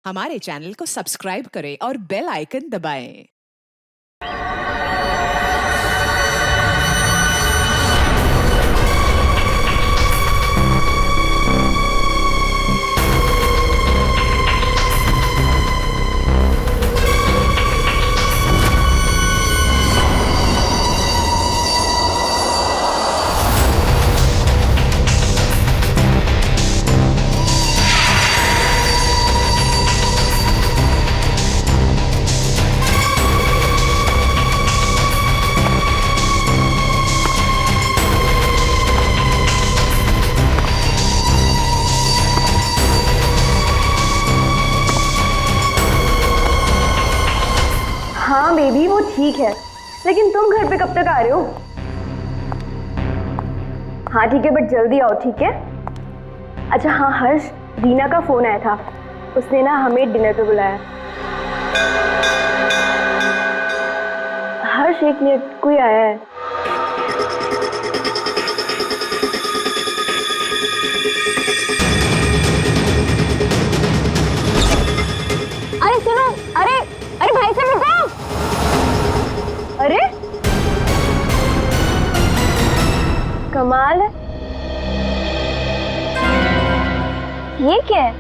हमारे चैनल को सब्सक्राइब करें और बेल आइकन दबाएं। हाँ बेबी वो ठीक है, लेकिन तुम घर पे कब तक आ रहे हो? हाँ ठीक है बट जल्दी आओ, ठीक है? अच्छा हाँ हर्ष, रीना का फोन आया था, उसने ना हमें डिनर पे बुलाया। हर्ष एक मिनट, कोई आया है। अरे सुनो, अरे अरे भाई साहब रुको। अरे कमाल है, ये क्या है?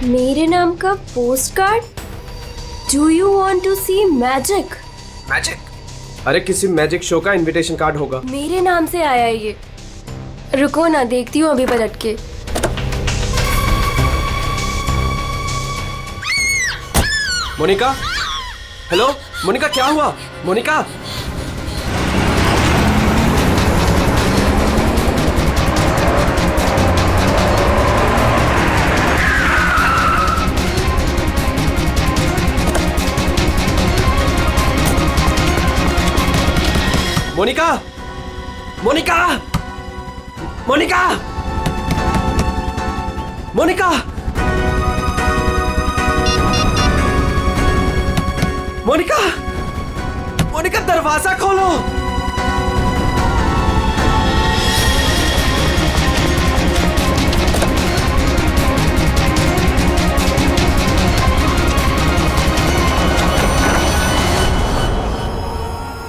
मेरे नाम का post card. Do you want to see magic? Magic? अरे किसी मैजिक शो का इनविटेशन कार्ड होगा। मेरे नाम से आया है ये। रुको ना, देखती हूँ अभी पलट के। मोनिका, हेलो मोनिका, क्या हुआ? मोनिका, मोनिका, मोनिका, मोनिका, मोनिका, मोनिका, मोनिका, दरवाजा खोलो।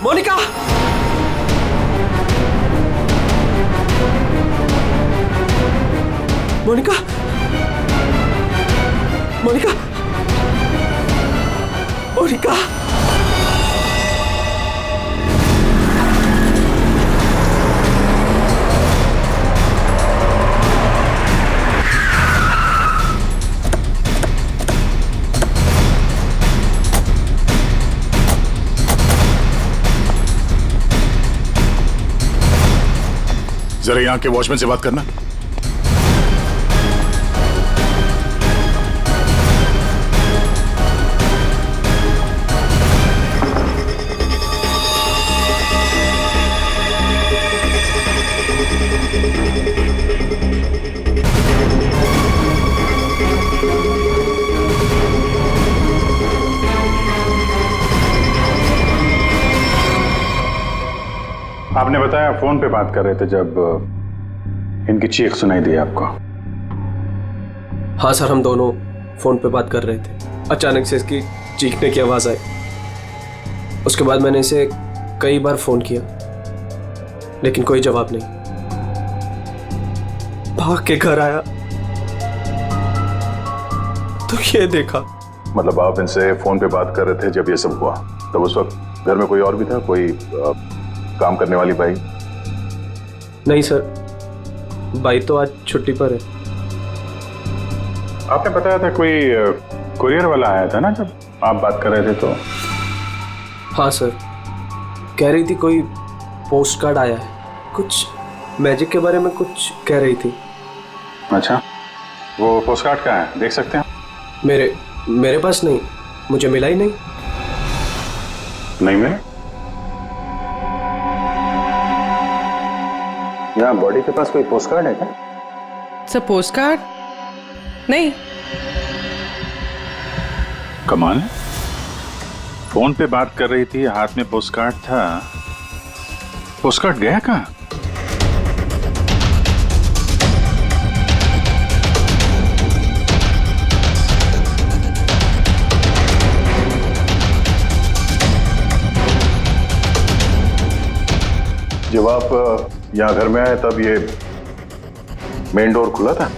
मोनिका, मोनिका, मोनिका, मोनिका, जरा यहाँ के वॉचमैन से बात करना। आपने बताया फोन पे बात कर रहे थे जब इनकी चीख सुनाई दी आपको। हाँ सर, हम दोनों फोन पे बात कर रहे थे। अचानक से इसकी चीखने की आवाज आई। उसके बाद मैंने इसे कई बार फोन किया, लेकिन कोई जवाब नहीं। भाग के घर आया तो ये देखा। मतलब आप इनसे फोन पे बात कर रहे थे जब ये सब हुआ, तब उस वक्त घर में कोई और भी था? कोई काम करने वाली बाई? नहीं सर, बाई तो आज छुट्टी पर है। आपने बताया था कोई कुरियर वाला आया था ना जब आप बात कर रहे थे तो? हाँ सर, कह रही थी कोई पोस्ट कार्ड आया है, कुछ मैजिक के बारे में कुछ कह रही थी। अच्छा, वो पोस्ट कार्ड कहाँ है, देख सकते हैं? मेरे पास नहीं, मुझे मिला ही नहीं। नहीं मिला? यहाँ बॉडी के पास कोई पोस्ट कार्ड है क्या? सर पोस्ट कार्ड नहीं। कमाल है, फोन पे बात कर रही थी, हाथ में पोस्ट कार्ड था। पोस्ट कार्ड गया कहाँ? जब आप यहाँ घर में आए तब ये मेन डोर खुला था?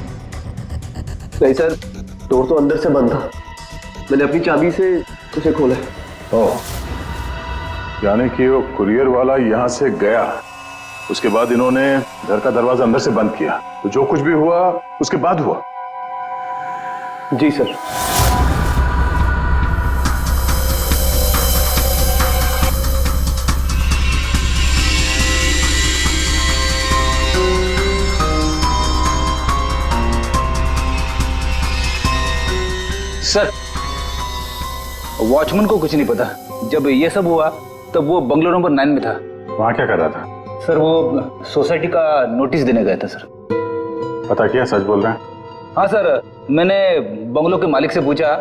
नहीं सर, डोर तो अंदर से बंद था। मैंने अपनी चाबी से उसे खोला। ओह, यानी कि वो कुरियर वाला यहाँ से गया, उसके बाद इन्होंने घर का दरवाजा अंदर से बंद किया, तो जो कुछ भी हुआ उसके बाद हुआ? जी सर। सर, वॉचमैन को कुछ नहीं पता। जब ये सब हुआ तब वो बंगलो नंबर 9 में था। वहां क्या कर रहा था? सर, वो सोसाइटी का नोटिस देने गया था। सर, पता किया? सच बोल रहे हैं? हाँ सर, मैंने बंगलो के मालिक से पूछा,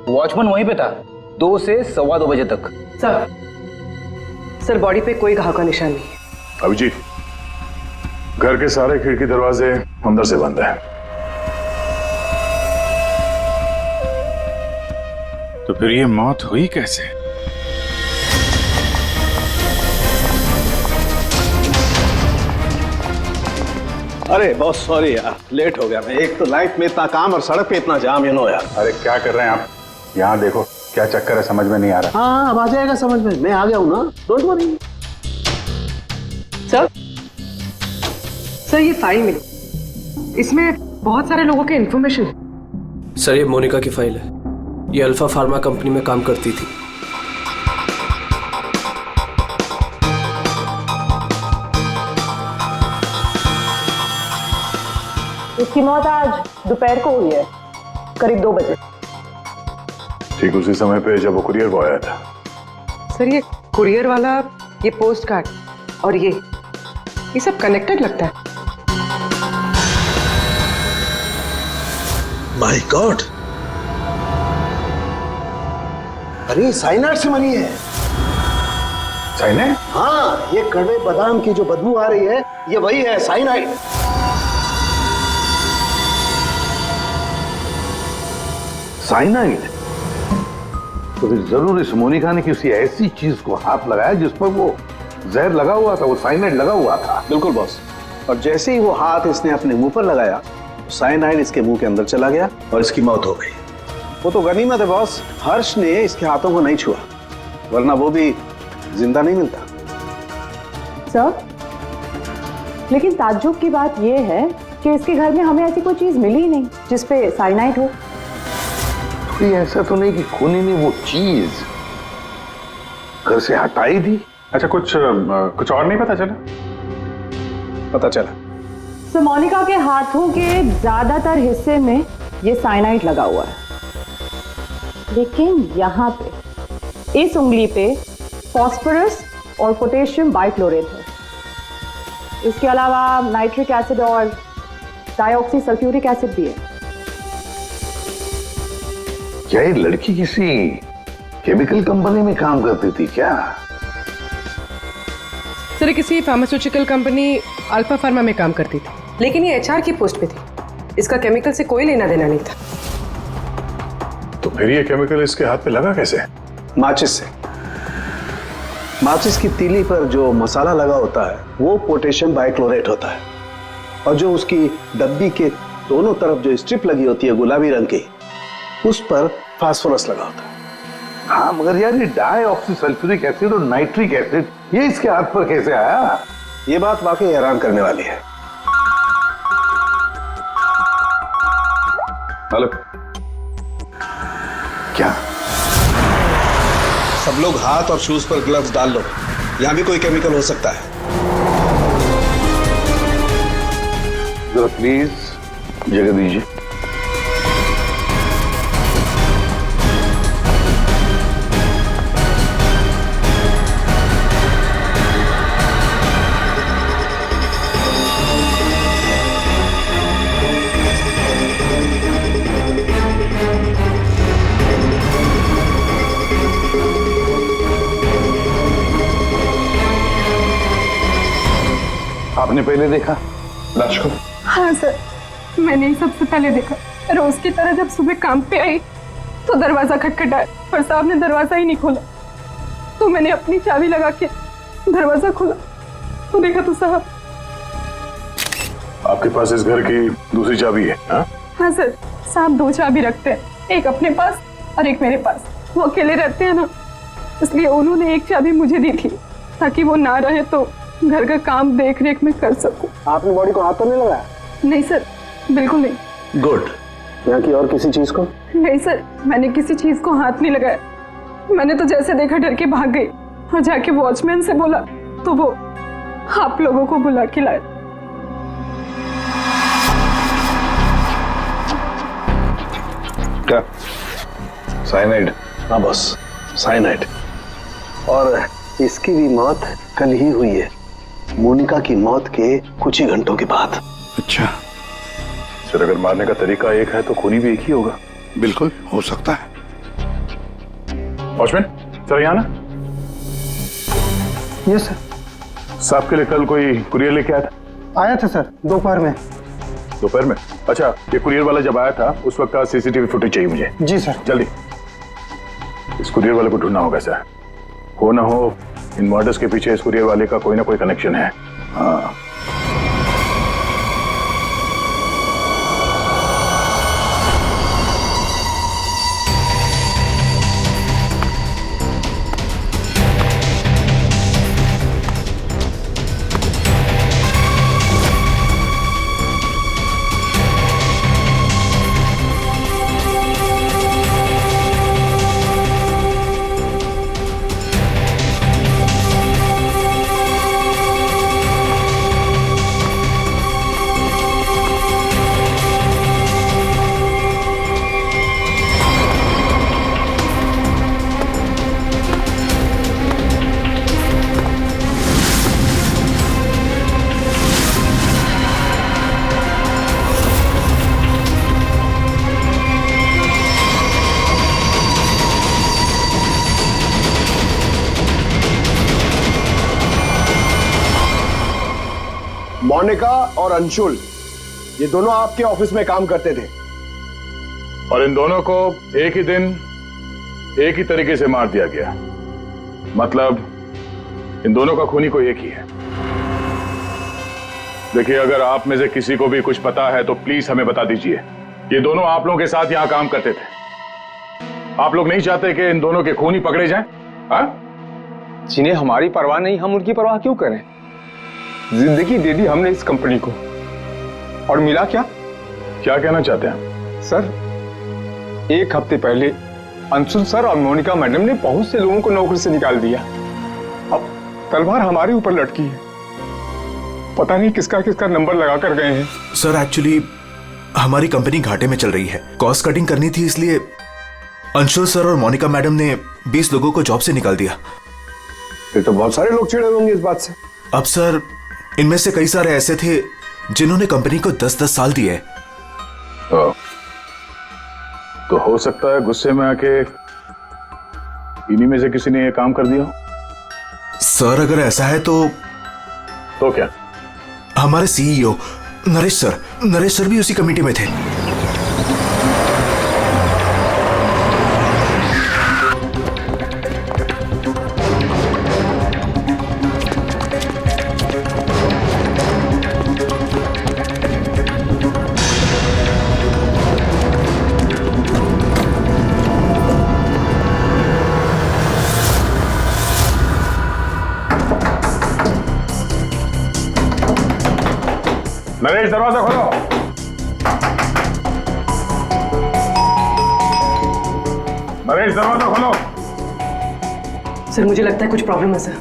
वॉचमैन वहीं पे था 2 से सवा 2 बजे तक। सर बॉडी पे कोई घाव का निशान नहीं है। अभिजीत, घर के सारे खिड़की दरवाजे अंदर से बंद है। तो फिर ये मौत हुई कैसे? अरे बहुत सॉरी यार, लेट हो गया मैं। एक तो लाइफ में इतना काम और सड़क पे इतना जाम, यार। अरे क्या कर रहे हैं आप? यहाँ देखो क्या चक्कर है, समझ में नहीं आ रहा। हाँ, अब आ जाएगा समझ में, मैं आ गया हूँ ना, डोंट वरी। सर ये फाइल मिली, इसमें बहुत सारे लोगों के इन्फॉर्मेशन है। सर ये मोनिका की फाइल है। ये अल्फा फार्मा कंपनी में काम करती थी। इसकी मौत आज दोपहर को हुई है, करीब 2 बजे। ठीक उसी समय पे जब वो कुरियर बॉय आया था। सर ये कुरियर वाला, ये पोस्ट कार्ड और ये सब कनेक्टेड लगता है। माय गॉड, अरे साइनाइड से मरी है। साइनाइड? हाँ, ये कड़वे बादाम की जो बदबू आ रही है, ये वही है, साइनाइड। साइनाइड? तो फिर जरूर इस मोनिका ने किसी ऐसी चीज को हाथ लगाया जिस पर वो जहर लगा हुआ था, वो साइनाइड लगा हुआ था। बिल्कुल बॉस। और जैसे ही वो हाथ इसने अपने मुंह पर लगाया, साइनाइड इसके मुंह के अंदर चला गया और इसकी मौत हो गई। वो तो गनीमत है बॉस, हर्ष ने इसके हाथों को नहीं छुआ, वरना वो भी जिंदा नहीं मिलता। सर, लेकिन ताज्जुब की बात यह है कि इसके घर में हमें ऐसी कोई चीज मिली ही नहीं जिसपे साइनाइड हो। तो ऐसा तो नहीं कि खूनी ने वो चीज घर से हटाई दी? अच्छा, कुछ और नहीं पता चला? पता चला। सो मोनिका के हाथों के ज्यादातर हिस्से में ये साइनाइड लगा हुआ है, लेकिन यहाँ पे इस उंगली पे फास्फोरस और पोटेशियम बाइक्लोरेट है। इसके अलावा नाइट्रिक एसिड और डाइऑक्सी सल्फ्यूरिक एसिड भी है। क्या ये लड़की किसी केमिकल कंपनी में काम करती थी क्या? सर किसी फार्मास्यूटिकल कंपनी अल्फा फार्मा में काम करती थी, लेकिन ये एचआर की पोस्ट पे थी। इसका केमिकल से कोई लेना देना नहीं था। तो फिर ये केमिकल इसके हाथ पे लगा कैसे? माचिस से। माचिस की तीली पर जो मसाला लगा होता है वो पोटेशियम बाइक्लोरेट होता है, और जो उसकी डब्बी के दोनों तरफ जो स्ट्रिप लगी होती है गुलाबी रंग की, उस पर फास्फोरस लगा होता है। हाँ, मगर यार ये डाइऑक्सी सल्फ्यूरिक एसिड और नाइट्रिक एसिड ये इसके हाथ पर कैसे आया? ये बात वाकई हैरान करने वाली है। हेलो, क्या? सब लोग हाथ और शूज पर ग्लव्स डाल लो, यहां भी कोई केमिकल हो सकता है। जरा प्लीज जगह दीजिए। आपने पहले देखा लाश को? हाँ सर, मैंने ही सबसे पहले देखा। रोज की तरह जब सुबह काम पे आई तो दरवाजा खटखटाया पर साहब ने दरवाजा ही नहीं खोला, तो मैंने अपनी चाबी लगा के दरवाजा खोला तो देखा तो साहब। आपके पास इस घर की दूसरी चाबी है? हाँ सर, साहब 2 चाबी रखते हैं, एक अपने पास और एक मेरे पास। वो अकेले रहते हैं ना, इसलिए उन्होंने एक चाबी मुझे दी थी ताकि वो ना रहे तो घर का काम देख रेख में कर सकूं। आपने बॉडी को हाथ तो नहीं लगाया? नहीं सर, बिल्कुल नहीं। गुड। यहाँ की और किसी चीज को? नहीं सर, मैंने किसी चीज को हाथ नहीं लगाया। मैंने तो जैसे देखा डर के भाग गई और जाके वॉचमैन से बोला तो वो आप लोगों को बुला के लाए। क्या? साइनाइड? हाँ बॉस, साइनाइड। और इसकी भी मौत कल ही हुई है, मोनिका की मौत के कुछ ही घंटों के बाद। अच्छा सर, अगर मारने का तरीका एक है तो खूनी भी एक ही होगा। बिल्कुल हो सकता है। वॉचमैन सर, यहाँ ना। Yes sir. साहब के लिए कल कोई कुरियर लेके आया था? आया था सर, दोपहर में। दोपहर में? अच्छा, ये कुरियर वाला जब आया था उस वक्त का सीसीटीवी फुटेज चाहिए मुझे। जी सर। जल्दी। इस कुरियर वाले को ढूंढना होगा सर। हो ना हो इन मर्डर्स के पीछे इस कुरियर वाले का कोई ना कोई कनेक्शन है। हाँ। मोनिका और अंशुल, ये दोनों आपके ऑफिस में काम करते थे और इन दोनों को एक ही दिन एक ही तरीके से मार दिया गया। मतलब इन दोनों का खूनी कोई एक ही है। देखिए, अगर आप में से किसी को भी कुछ पता है तो प्लीज हमें बता दीजिए। ये दोनों आप लोगों के साथ यहां काम करते थे। आप लोग नहीं चाहते कि इन दोनों के खूनी पकड़े जाएं? जिन्हें हमारी परवाह नहीं, हम उनकी परवाह क्यों करें? जिंदगी दे दी हमने इस कंपनी को और मिला क्या? क्या कहना चाहते हैं सर? 1 हफ्ते पहले अंशुल सर और मोनिका मैडम ने बहुत से लोगों को नौकरी से निकाल दिया। अब तलवार हमारे ऊपर लटकी है। पता नहीं किसका किसका नंबर लगा कर गए हैं। सर, एक्चुअली हमारी कंपनी घाटे में चल रही है, कॉस्ट कटिंग करनी थी, इसलिए अंशुल सर और मोनिका मैडम ने 20 लोगों को जॉब से निकाल दिया। फिर तो बहुत सारे लोग चिढ़े होंगे इस बात से। अब सर, इनमें से कई सारे ऐसे थे जिन्होंने कंपनी को 10-10 साल दिए। तो हो सकता है गुस्से में आके इन्हीं में से किसी ने ये काम कर दिया। सर, अगर ऐसा है तो क्या? हमारे सीईओ नरेश सर भी उसी कमेटी में थे। नरेश, दरवाजा खोलो। नरेश, दरवाजा खोलो। सर, मुझे लगता है कुछ प्रॉब्लम है सर।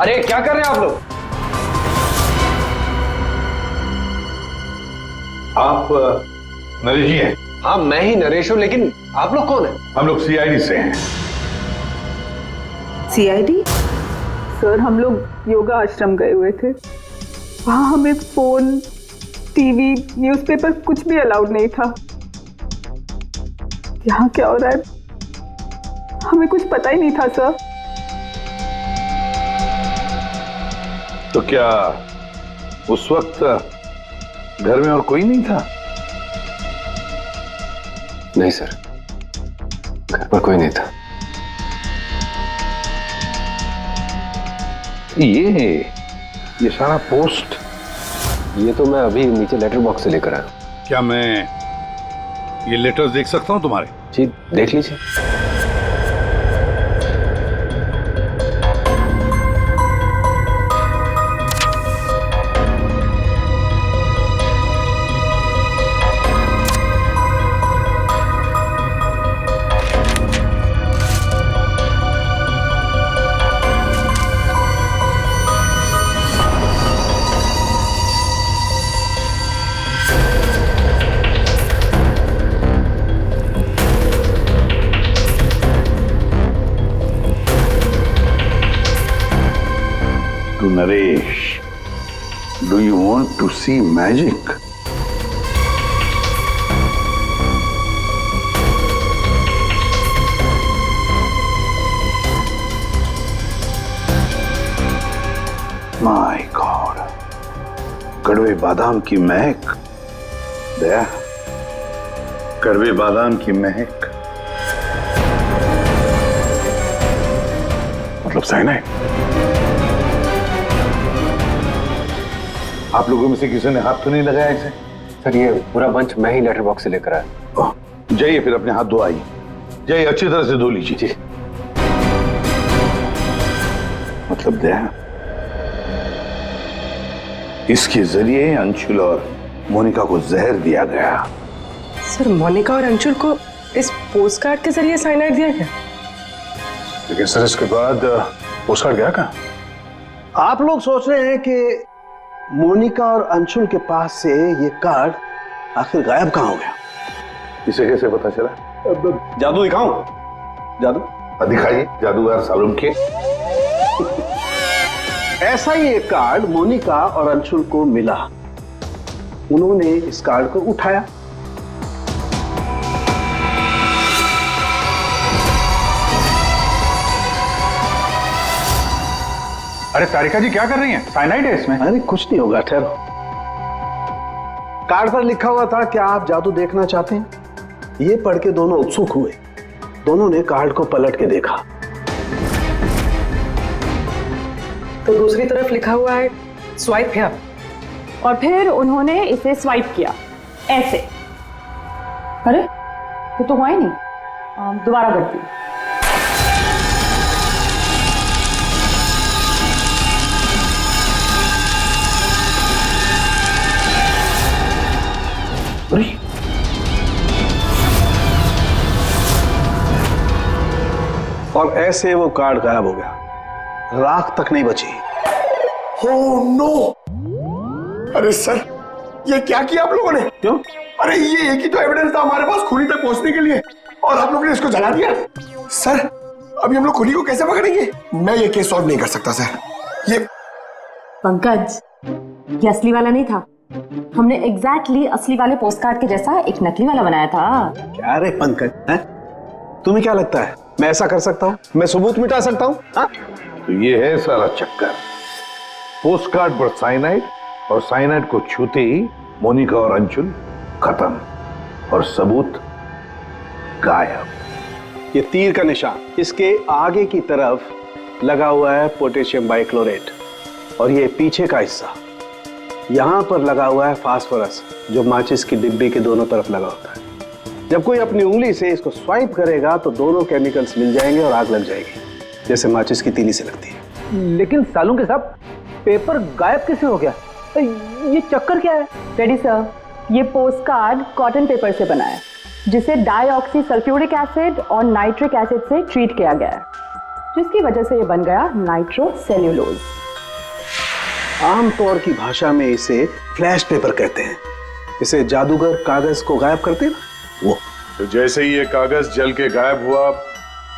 अरे क्या कर रहे हैं आप लोग? आप नरेश जी हैं? हाँ, मैं ही नरेश हूं, लेकिन आप लोग कौन हैं? हम लोग सीआईडी से हैं। सीआईडी? सर, हम लोग योगा आश्रम गए हुए थे। वहाँ हमें फोन, टीवी, न्यूज़पेपर कुछ भी अलाउड नहीं था। यहाँ क्या हो रहा है हमें कुछ पता ही नहीं था सर। तो क्या उस वक्त घर में और कोई नहीं था? नहीं सर, घर पर कोई नहीं था। ये सारा पोस्ट, ये तो मैं अभी नीचे लेटर बॉक्स से लेकर आया। क्या मैं ये लेटर्स देख सकता हूं तुम्हारे? जी देख लीजिए। To Naresh, do you want to see magic? My God, कड़वे बादाम की महक। दया, कड़वे बादाम की महक मतलब साइनाइड। आप लोगों में से किसी ने हाथ तो नहीं लगाया इसे? सर ये पूरा बंच मैं ही लेटर बॉक्स से लेकर आया। जाइए फिर अपने हाथ धो आइए, जाइए अच्छी तरह से धो लीजिए। जी। मतलब दया, इसके जरिए अंशुल और मोनिका को जहर दिया गया। सर मोनिका और अंशुल को इस पोस्ट कार्ड के जरिए साइनाइड दिया गया? लेकिन सर इसके बाद पोस्ट कार्ड गया कहाँ? आप लोग सोच रहे हैं कि मोनिका और अंशुल के पास से ये कार्ड आखिर गायब कहाँ हो गया? इसे कैसे पता चला? जादू दिखाऊं? जादू दिखाइए, जादूगर सालूम के। ऐसा ही एक कार्ड मोनिका और अंशुल को मिला। उन्होंने इस कार्ड को उठाया, अरे तारिका जी क्या कर रही हैं? साइनाइड है इसमें। अरे कुछ नहीं होगा, ठहरो। कार्ड पर लिखा हुआ था क्या आप जादू देखना चाहते हैं? ये पढ़ के दोनों उत्सुक हुए। दोनों ने कार्ड को पलट के देखा तो दूसरी तरफ लिखा हुआ है स्वाइप हियर। और फिर उन्होंने इसे स्वाइप किया ऐसे। अरे ये तो हुआ ही नहीं। दोबारा करती हूँ। और ऐसे वो कार्ड गायब हो गया, राख तक नहीं बची। Oh no! अरे सर ये क्या किया आप लोगों ने? क्यों? अरे ये एक ही तो एविडेंस था हमारे पास खुली तक पहुंचने के लिए, और आप लोगों ने इसको जला दिया। सर अभी हम लोग खुली को कैसे पकड़ेंगे? मैं ये केस सॉल्व नहीं कर सकता सर। ये पंकज, ये असली वाला नहीं था। हमने एग्जैक्टली असली वाले पोस्ट कार्ड के जैसा एक नकली वाला बनाया था। क्या रे पंकज, हैं? तुम्हें क्या लगता है मैं ऐसा कर सकता हूँ? मैं सबूत मिटा सकता हूँ? तो ये है सारा चक्कर। पोस्ट कार्ड पर साइनाइड, और साइनाइड को छूते ही मोनिका और अंशुल खत्म, और सबूत गायब। ये तीर का निशान, इसके आगे की तरफ लगा हुआ है पोटेशियम बाइक्लोरेट, और ये पीछे का हिस्सा यहां पर लगा हुआ है फास्फोरस, जो माचिस की डिब्बी के दोनों तरफ लगा होता है। जब कोई अपनी उंगली से इसको स्वाइप करेगा तो दोनों केमिकल्स मिल जाएंगे और आग लग जाएगी, जैसे माचिस की तीली से लगती है। लेकिन सालों के साथ पेपर गायब कैसे हो गया? ये चक्कर क्या है? रेडी सर, ये पोस्ट कार्ड कॉटन पेपर से बना है, जिसे डाईऑक्सी सल्फ्यूरिक एसिड और नाइट्रिक एसिड से ट्रीट किया गया है, जिसकी वजह से ये बन गया नाइट्रोसेल्यूलोज। आमतौर की भाषा में इसे फ्लैश पेपर कहते हैं। इसे जादूगर कागज को गायब करते हैं वो। तो जैसे ही ये कागज जल के गायब हुआ,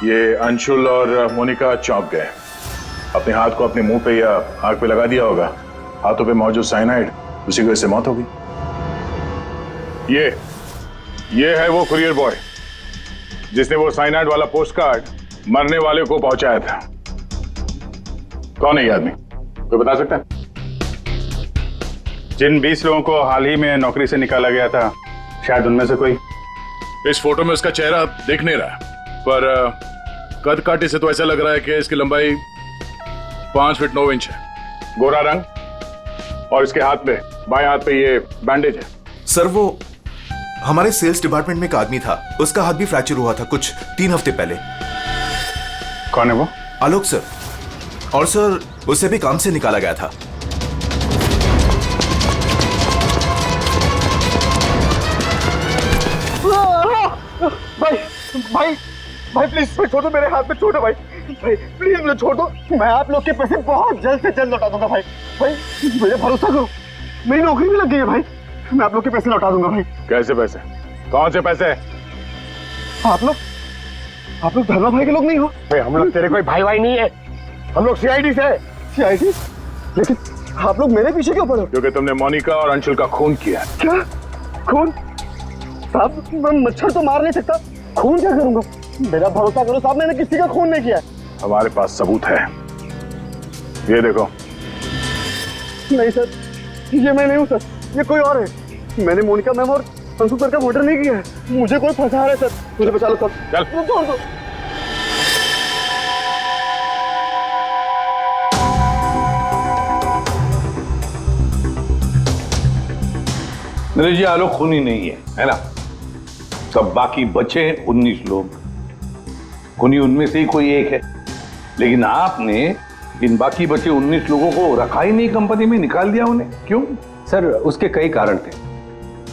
ये अंशुल और मोनिका चौंक गए। अपने हाथ को अपने मुंह पे या आंख पे लगा दिया होगा। हाथों पे मौजूद साइनाइड, उसी की वजह से मौत हो गई। ये है वो कुरियर बॉय जिसने वो साइनाइड वाला पोस्ट कार्ड मरने वाले को पहुंचाया था। कौन है ये आदमी, कोई बता सकता है? जिन 20 लोगों को हाल ही में नौकरी से निकाला गया था, शायद उनमें से कोई। इस फोटो में उसका चेहरा दिख नहीं रहा, पर कद काटे से तो ऐसा लग रहा है कि इसकी लंबाई 5 फीट 9 इंच है। गोरा रंग, और इसके हाथ पे, बाएं हाथ पे ये बैंडेज है। सर वो हमारे सेल्स डिपार्टमेंट में एक आदमी था, उसका हाथ भी फ्रैक्चर हुआ था कुछ 3 हफ्ते पहले। कौन है वो? आलोक सर। और सर उसे भी काम से निकाला गया था। भाई भाई भाई प्लीज छोड़ो, मेरे हाथ में छोड़ो भाई, भाई प्लीज मुझे छोड़ो। मैं आप लोग के पैसे बहुत जल्द से जल्द लौटा दूंगा भाई। भाई मुझे भरोसा करो, मेरी नौकरी भी लग गई है भाई, मैं आप लोग के पैसे लौटा दूंगा भाई। कैसे पैसे? कौन से पैसे? आप लोग धर्मा भाई के लोग नहीं हो? भाई हम लोग तेरे कोई भाई भाई नहीं है, हम लोग सीआईडी से। सीआईडी? लेकिन आप लोग मेरे पीछे क्यों पड़े? क्योंकि तुमने मोनिका और अंशुल का खून किया। क्या खून? साहब मैं मच्छर तो मार नहीं सकता, खून क्या करूंगा? मेरा भरोसा करो साहब, मैंने किसी का खून नहीं किया। हमारे पास सबूत है, ये देखो। नहीं सर, ये मैं नहीं हूँ सर, ये कोई और है। मैंने मोनिका मैम और अंशु सर का मर्डर नहीं किया है, मुझे कोई फंसा रहा है सर, मुझे बचा लो सर। चल छोड़ दो। मेरे जी आलोक खूनी नहीं है ना? सब बाकी बचे 19 लोग, खूनी उनमें से ही कोई एक है। लेकिन आपने इन बाकी बचे 19 लोगों को रखा ही नहीं कंपनी में, निकाल दिया उन्हें, क्यों? सर उसके कई कारण थे।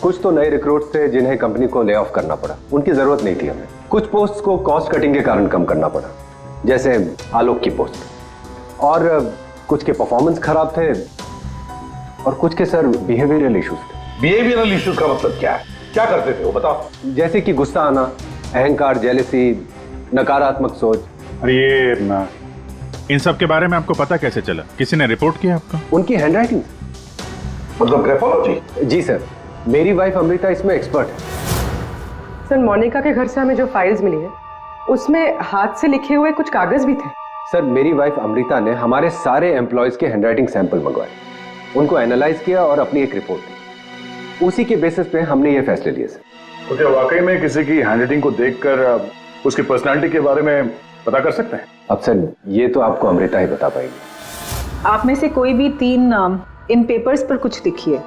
कुछ तो नए रिक्रूट्स थे जिन्हें कंपनी को ले ऑफ करना पड़ा, उनकी जरूरत नहीं थी हमें। कुछ पोस्ट को कॉस्ट कटिंग के कारण कम करना पड़ा, जैसे आलोक की पोस्ट। और कुछ के परफॉर्मेंस खराब थे, और कुछ के सर बिहेवियरल इश्यूज थे। बिहेवियरल इश्यूज का मतलब क्या है? क्या करते थे वो बताओ? जैसे कि गुस्सा आना, अहंकार, जेलसी, नकारात्मक सोच। और ये इन सब के बारे में आपको पता कैसे चला? किसी ने रिपोर्ट किया आपको? उनकी हैंडराइटिंग। मतलब ग्राफोलॉजी? जी सर, मेरी वाइफ अमृता इसमें एक्सपर्ट है। सर मोनिका के घर से हमें जो फाइल्स मिली है उसमें हाथ से लिखे हुए कुछ कागज भी थे। सर मेरी वाइफ अमृता ने हमारे सारे एम्प्लॉयज के हैंडराइटिंग सैंपल मंगवाए, उनको एनालाइज किया और अपनी एक रिपोर्ट दी। उसी के बेसिस पे हमने ये फैसले लिए सर। तो क्या वाकई में किसी की हैंडराइटिंग को देखकर उसकी पर्सनालिटी के बारे में पता कर सकते हैं? अब सर ये तो आपको अमृता ही बता पाएगी। आप में से कोई भी 3 नाम इन पेपर्स पर कुछ लिखिए।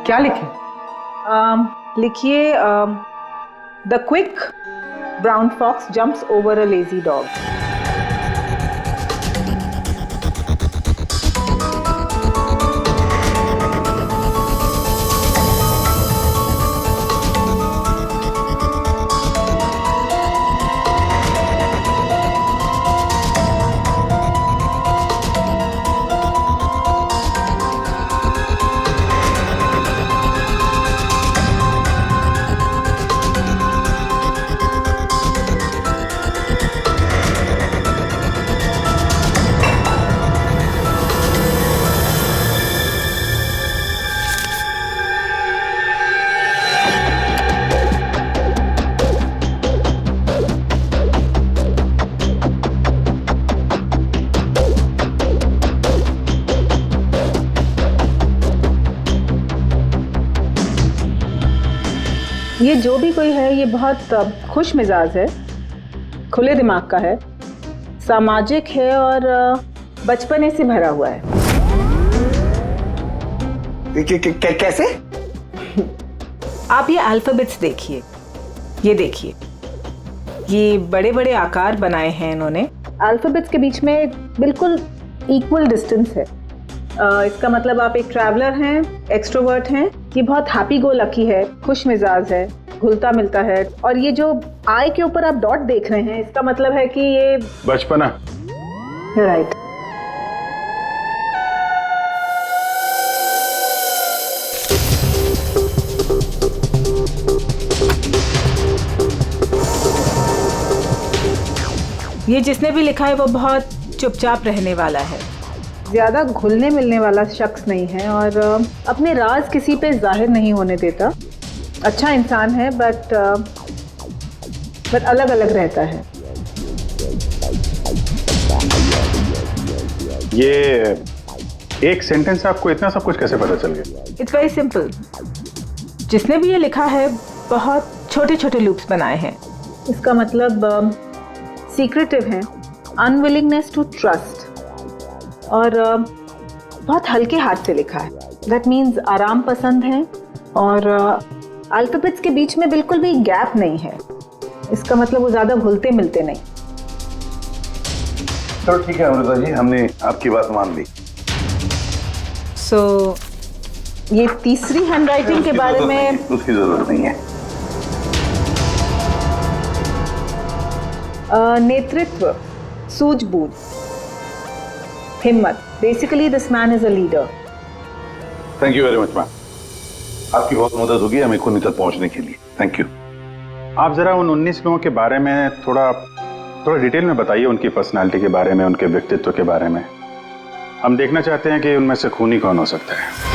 क्या लिखे? लिखिए the quick brown fox jumps over a lazy dog. ये जो भी कोई है ये बहुत खुश मिजाज है, खुले दिमाग का है, सामाजिक है और बचपने से भरा हुआ है। कैसे? आप ये अल्फाबेट्स देखिए, ये देखिए, ये बड़े बड़े आकार बनाए हैं इन्होंने। अल्फाबेट्स के बीच में बिल्कुल इक्वल डिस्टेंस है। इसका मतलब आप एक ट्रैवलर हैं, एक्सट्रोवर्ट हैं, ये बहुत हैप्पी गो लकी है, खुश मिजाज है, घुलता मिलता है। और ये जो आई के ऊपर आप डॉट देख रहे हैं इसका मतलब है कि ये बचपना। राइट। ये जिसने भी लिखा है वो बहुत चुपचाप रहने वाला है, ज़्यादा घुलने मिलने वाला शख्स नहीं है और अपने राज किसी पे जाहिर नहीं होने देता। अच्छा इंसान है बट बट अलग अलग रहता है। ये एक सेंटेंस से आपको इतना सब कुछ कैसे पता चल गया? It's very simple. जिसने भी ये लिखा है बहुत छोटे छोटे लूप्स बनाए हैं। इसका मतलब सीक्रेटिव है, अनविलिंगनेस टू ट्रस्ट, और बहुत हल्के हाथ से लिखा है। दैट मीन्स आराम पसंद है, और अल्फाबेट्स के बीच में बिल्कुल भी गैप नहीं है। इसका मतलब वो ज्यादा घुलते मिलते नहीं। चलो ठीक है अमृता जी, हमने आपकी बात मान ली। सो ये तीसरी हैंडराइटिंग के बारे में उसकी जरूरत नहीं है। नेतृत्व, सूझबूझ, हिम्मत। Basically this man is a leader. Thank you very much ma'am, आपकी बहुत मदद होगी हमें खुद तक पहुंचने के लिए। Thank you. आप जरा उन 19 लोगों के बारे में थोड़ा डिटेल में बताइए, उनकी पर्सनालिटी के बारे में, उनके व्यक्तित्व के बारे में। हम देखना चाहते हैं कि उनमें से खूनी कौन हो सकता है।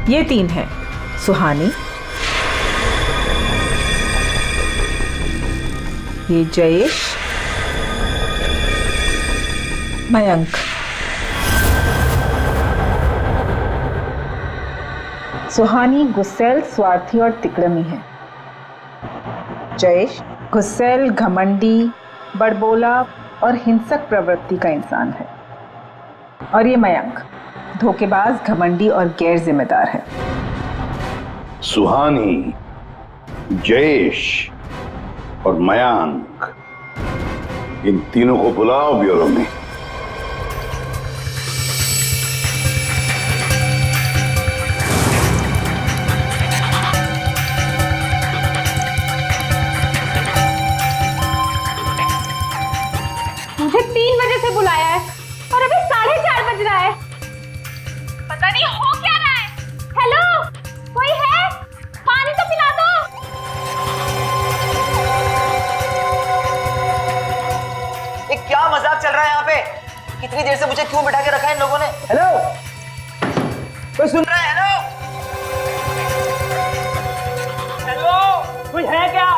ये 3 हैं, सुहानी, ये जयेश, मयंक। सुहानी गुस्सैल, स्वार्थी और तिकड़मी है। जयेश गुस्सैल, घमंडी, बड़बोला और हिंसक प्रवृत्ति का इंसान है। और ये मयंक धोखेबाज, घमंडी और गैर जिम्मेदार है। सुहानी, जयेश और मयांक, इन तीनों को बुलाओ ब्यूरो में। मुझे 3 बजे से बुलाया है और अभी 4:30 बज रहा है। पता नहीं हो क्या रहा है। हेलो, कोई है? पानी तो पिला दो। ये क्या मजाक चल रहा है यहाँ पे? कितनी देर से मुझे क्यों बिठा के रखा है इन लोगों ने? हेलो, कोई सुन रहा है? हेलो, हेलो, कोई है क्या?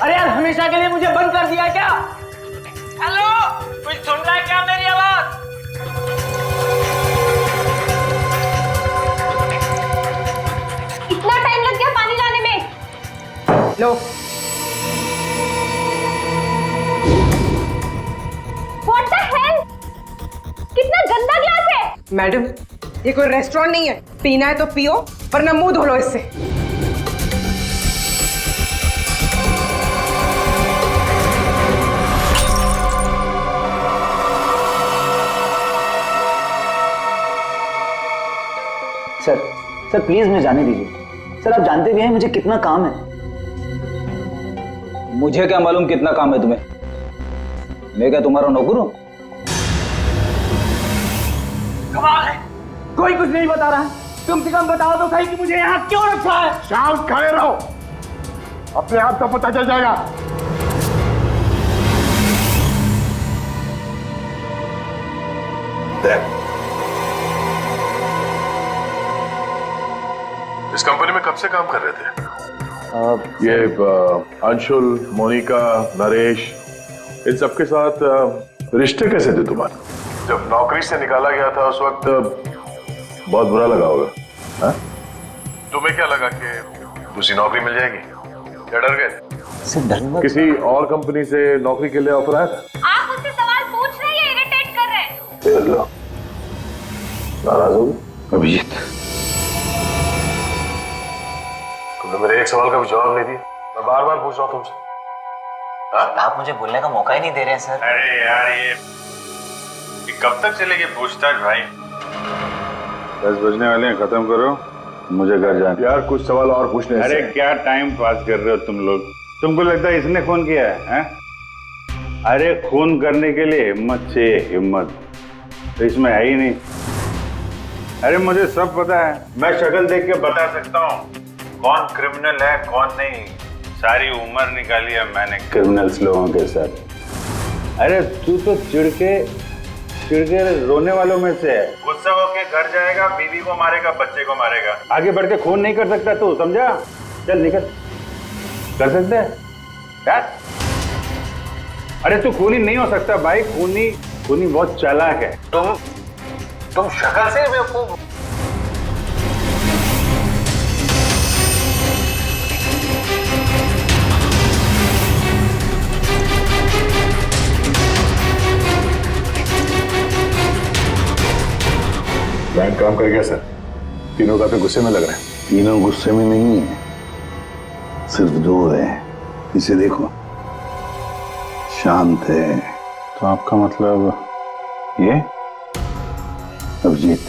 अरे यार, हमेशा के लिए मुझे बंद कर दिया क्या? हेलो, कोई सुन रहा है क्या मेरी आवाज? इतना टाइम लग गया पानी लाने में। लो, What the hell? कितना गंदा ग्लास है। मैडम, ये कोई रेस्टोरेंट नहीं है। पीना है तो पियो, वरना मुंह धो लो इससे। सर प्लीज मुझे जाने दीजिए। सर आप जानते भी हैं मुझे कितना काम है। मुझे क्या मालूम कितना काम है तुम्हें? मैं क्या तुम्हारा नौकर हूं? कमाल है, कोई कुछ नहीं बता रहा। कम से कम बताओ तो सही कि मुझे यहाँ क्यों रखा है। शांत खड़े रहो, अपने आप का पता चल जाएगा। इस कंपनी में कब से काम कर रहे थे? ये अंशुल, मोनिका, नरेश, इन सबके साथ रिश्ते कैसे थे तुम्हारे? जब नौकरी से निकाला गया था उस वक्त बहुत बुरा लगा होगा, हाँ? तुम्हें क्या लगा कि दूसरी नौकरी मिल जाएगी या डर गए? किसी और कंपनी से नौकरी के लिए ऑफर आया था? आप मुझसे सवाल पूछ रहे हैं, इरिटेट कर रहे हैं। नाराज हो अभिजीत, तुमने मेरे एक सवाल का भी जवाब नहीं दिया। मैं बार बार पूछ रहा हूँ तुमसे। आप मुझे बोलने का मौका ही नहीं दे रहे हैं सर। अरे यार, ये कब तक चलेगी पूछताछ भाई? 10 बजने वाले हैं, खत्म करो। मुझे घर जाना। यार कुछ सवाल और पूछने से। अरे क्या टाइम पास कर रहे हो तुम लोग? तुमको लगता है इसने खून किया है? अरे खून करने के लिए हिम्मत चाहिए, हिम्मत तो इसमें है ही नहीं। अरे मुझे सब पता है, मैं शक्ल देख के बता सकता हूँ कौन क्रिमिनल है कौन नहीं। सारी उम्र निकाली है मैंने क्रिमिनल्स लोगों के साथ। अरे तू तो चिढ़ के रोने वालों में से है। गुस्सा होके घर जाएगा, बीवी को मारेगा, बच्चे को मारेगा, आगे बढ़ के खून नहीं कर सकता तू, समझा? चल निकल। कर सकते है यार? अरे तू खूनी नहीं हो सकता भाई, खूनी बहुत चालाक है। तुम शक्ल से बेवकूफ। प्लान काम कर गया सर। तीनों काफी गुस्से में लग रहे हैं। तीनों गुस्से में नहीं है, सिर्फ दो है। इसे देखो, शांत है। तो आपका मतलब ये? अभिजीत,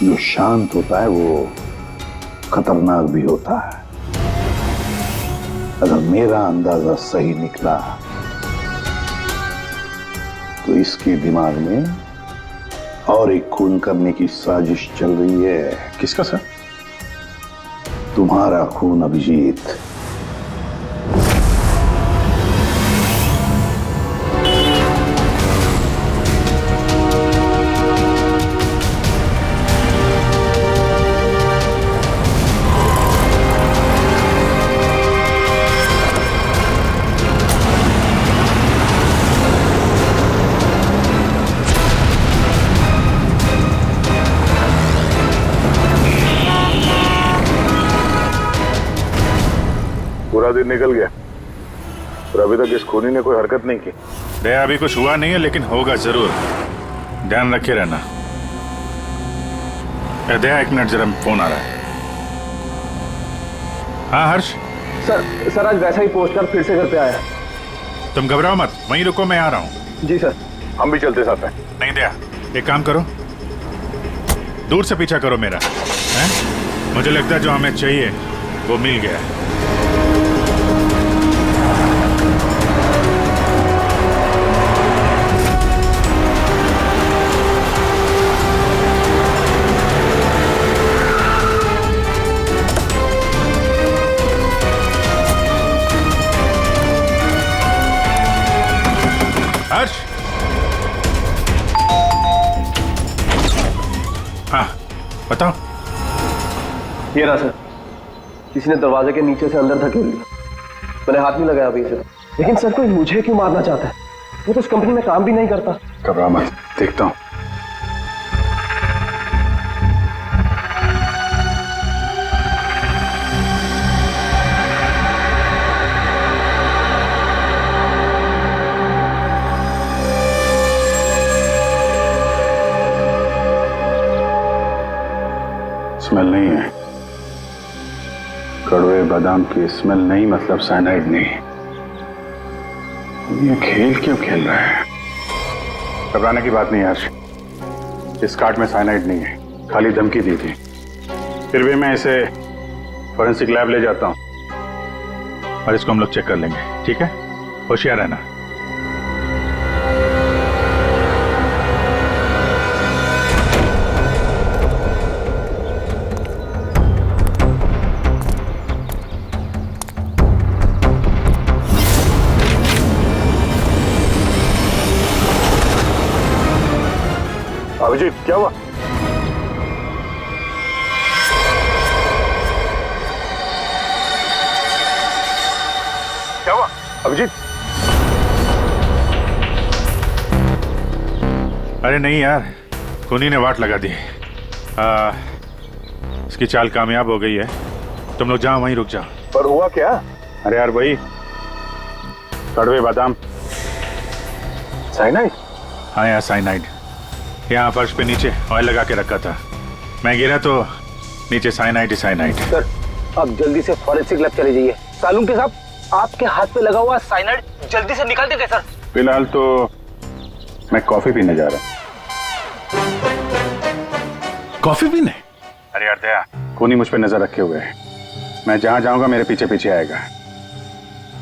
जो शांत होता है वो खतरनाक भी होता है। अगर मेरा अंदाजा सही निकला तो इसके दिमाग में और एक खून करने की साजिश चल रही है। किसका सर? तुम्हारा खून अभिजीत। पूरा दिन निकल गया और अभी तक इस खूनी ने कोई हरकत नहीं की। दया, अभी कुछ हुआ नहीं है लेकिन होगा जरूर, ध्यान रखे रहना। दया एक मिनट, जरा फोन आ रहा है। हाँ हर्ष। सर आज वैसा ही पोस्ट कार्ड फिर से घर पे आया। तुम घबराओ मत, वहीं रुको, मैं आ रहा हूँ। जी सर। हम भी चलते साथ में। नहीं दया, एक काम करो, दूर से पीछा करो मेरा, है? मुझे लगता है जो हमें चाहिए वो मिल गया है। हर्ष। हाँ बताओ। ये रहा सर, किसी ने दरवाजे के नीचे से अंदर धकेल लिया। मैंने हाथ नहीं लगाया अभी से, लेकिन सर कोई मुझे क्यों मारना चाहता है? वो तो उस कंपनी में काम भी नहीं करता। घबरा मत, देखता हूँ। स्मेल नहीं है, कड़वे बादाम की स्मेल नहीं, मतलब साइनाइड नहीं। ये खेल क्यों खेल रहा है? घबराने की बात नहीं यार, इस कार्ड में साइनाइड नहीं है, खाली धमकी दी थी। फिर भी मैं इसे फॉरेंसिक लैब ले जाता हूं और इसको हम लोग चेक कर लेंगे, ठीक है? होशियार रहना। अभिजीत क्या हुआ? क्या हुआ अभिजीत? अरे नहीं यार, खूनी ने वाट लगा दी। इसकी चाल कामयाब हो गई है। तुम लोग जाओ, वहीं रुक जाओ। पर हुआ क्या? अरे यार वही कड़वे बादाम। साइनाइड? हाँ यार साइनाइड। यहाँ फर्श पे नीचे ऑयल लगा के रखा था, मैं गिरा तो नीचे साइनाइड ही साइनाइड। सर आप जल्दी से फॉरेंसिक लैब चले जाइए। सालून के साहब, आपके हाथ पे लगा हुआ साइनाइड जल्दी से निकाल देंगे सर। फिलहाल तो मैं कॉफी पीने जा रहा हूँ। कॉफी पीने? अरे यार दया, खूनी मुझ पे नजर रखे हुए है। मैं जहां जाऊंगा मेरे पीछे पीछे आएगा।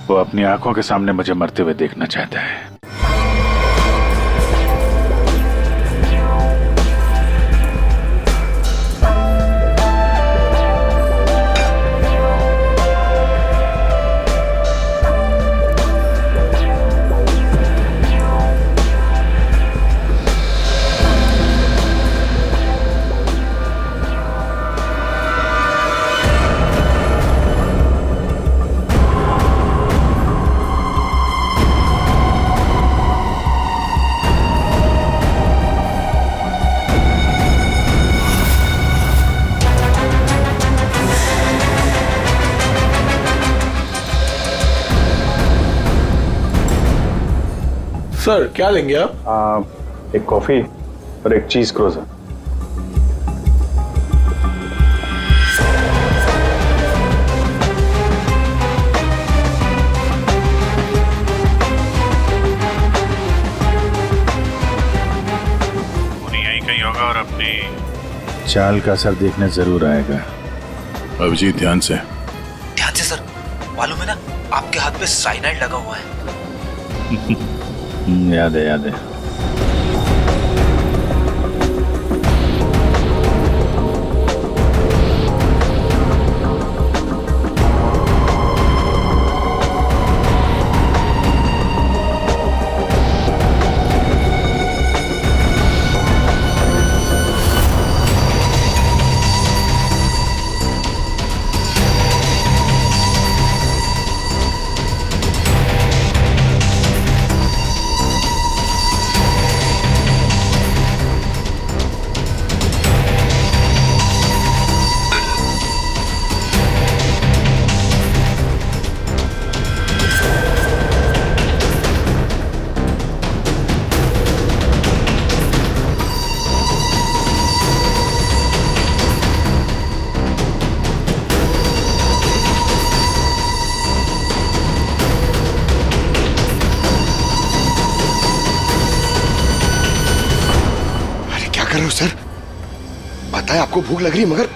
वो अपनी आंखों के सामने मुझे मरते हुए देखना चाहता है। सर क्या लेंगे आप? एक कॉफी और एक चीज क्रोजर। यहीं कहीं होगा और अपनी चाल का असर देखने जरूर आएगा। अभिजीत ध्यान से सर। मालूम है ना, आपके हाथ पे साइनाइड लगा हुआ है। याद है याद है। सर पता है आपको भूख लग रही है, मगर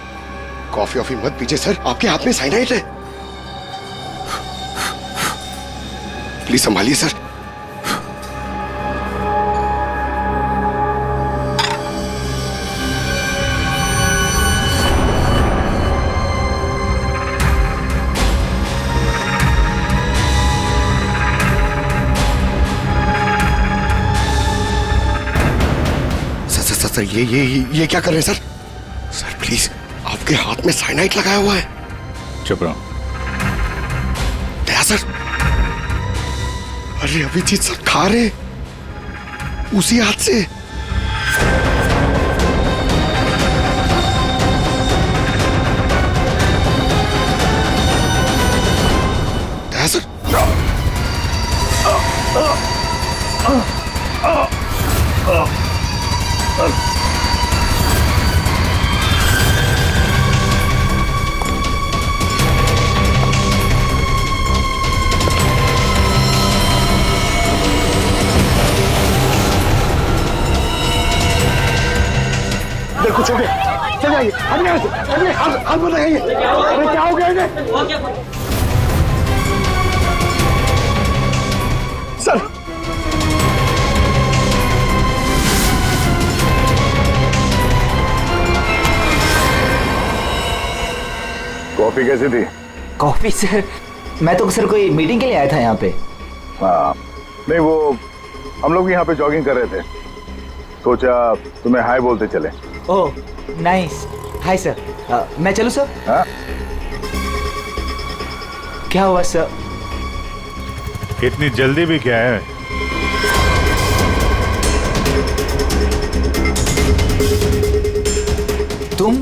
कॉफी वॉफी मत पीजिए सर, आपके हाथ में साइनाइड है। Please संभालिए sir. सर ये क्या कर रहे हैं सर? सर प्लीज, आपके हाथ में साइनाइड लगाया हुआ है। चुप रहो। दया सर, अरे अभिजीत सर खा रहे उसी हाथ से। दया सर, कुछ हो गया। चलिए आइए, हाथ मत लगाइए। अरे क्या हो गया इन्हें? सर कॉफी कैसी थी? कॉफी सर, मैं तो सर कोई मीटिंग के लिए आया था यहाँ पे। हाँ नहीं, वो हम लोग यहाँ पे जॉगिंग कर रहे थे, सोचा तुम्हें हाय बोलते चले। Oh nice, hi sir. मैं चलूं सर? हाँ? क्या हुआ सर? इतनी जल्दी भी क्या है? तुम?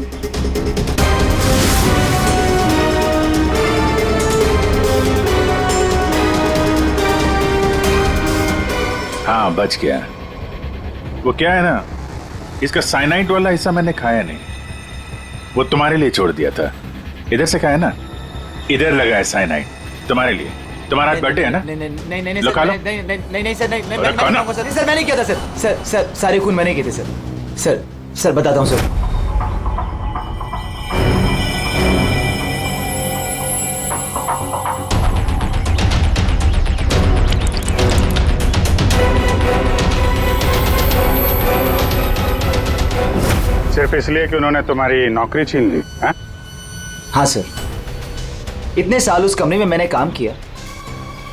हाँ बच गया। वो क्या है ना, इसका साइनाइड वाला हिस्सा मैंने खाया नहीं, वो तुम्हारे लिए छोड़ दिया था। इधर से खाया ना, इधर लगा है साइनाइड तुम्हारे लिए। तुम्हारा बर्थडे है ना? नहीं नहीं नहीं नहीं लगा लो। नहीं सर, नहीं सर, मैंने किया था सर। सारे खून मैंने किए थे सर। सर बताता हूँ सर। सिर्फ इसलिए कि उन्होंने तुम्हारी नौकरी छीन ली है? हाँ सर, इतने साल उस कंपनी में मैंने काम किया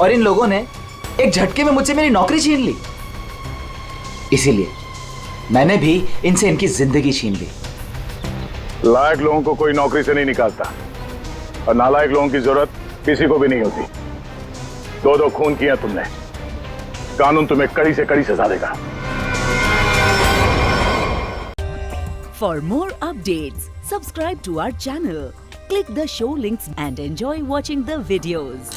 और इन लोगों ने एक झटके में मुझसे मेरी नौकरी छीन ली। इसीलिए मैंने भी इनसे इनकी जिंदगी छीन ली। लायक लोगों को कोई नौकरी से नहीं निकालता और नालायक लोगों की जरूरत किसी को भी नहीं होती। दो खून किया तुमने, कानून तुम्हें कड़ी से कड़ी सजा देगा। For more updates, subscribe to our channel, click the show links and enjoy watching the videos.